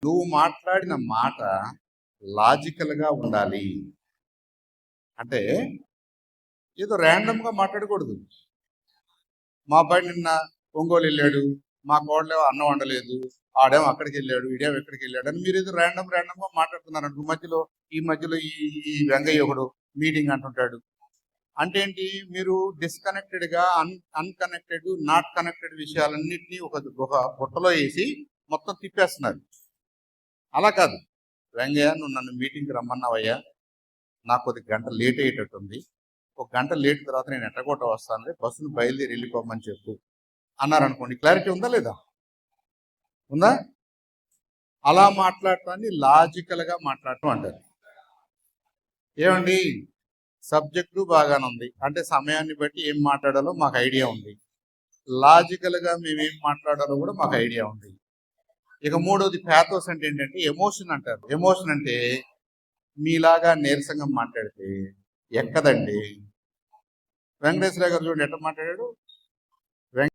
నువ్వు మాట్లాడిన మాట లాజికల్గా ఉండాలి. అంటే ఏదో ర్యాండమ్గా మాట్లాడకూడదు. మా అబ్బాయి నిన్న ఒంగోలు వెళ్ళాడు, మా కోడలేమో అన్నం వండలేదు, ఆడేమో అక్కడికి వెళ్ళాడు, ఈడేమో ఎక్కడికి వెళ్ళాడు అని మీరు ఏదో ర్యాండమ్గా మాట్లాడుతున్నారు అనుకో. మధ్యలో ఈ వెంగయ్య ఒకడు మీటింగ్ అంటుంటాడు. అంటే ఏంటి, మీరు డిస్కనెక్టెడ్గా అన్కనెక్టెడ్ నాట్ కనెక్టెడ్ విషయాలన్నింటినీ ఒక బుట్టలో వేసి మొత్తం తిప్పేస్తున్నారు. అలా కాదు. వెంగయ్య, నువ్వు నన్ను మీటింగ్కి రమ్మన్నావయ్యా, నాకు కొద్ది గంట లేట్ అయ్యేటట్టుంది, ఒక గంట లేట్ తర్వాత నేను ఎట్టగొట్ట వస్తాను, బస్సును బయలుదేరి వెళ్ళిపోమని చెప్పు అన్నారనుకోండి. క్లారిటీ ఉందా లేదా? ఉందా? అలా మాట్లాడటాన్ని లాజికల్గా మాట్లాడటం అంటారు. ఏమండి, సబ్జెక్టు బాగానే ఉంది, అంటే సమయాన్ని బట్టి ఏం మాట్లాడాలో మాకు ఐడియా ఉంది, లాజికల్గా మేమేం మాట్లాడాలో కూడా మాకు ఐడియా ఉంది. ఇక మూడోది ప్యాథోస్ అంటే ఏంటంటే ఎమోషన్ అంటారు. ఎమోషన్ అంటే మీలాగా నీరసంగా మాట్లాడితే ఎక్కదండి. వెంకటేశ్వర గారు చూడండి ఎట్లా మాట్లాడాడు.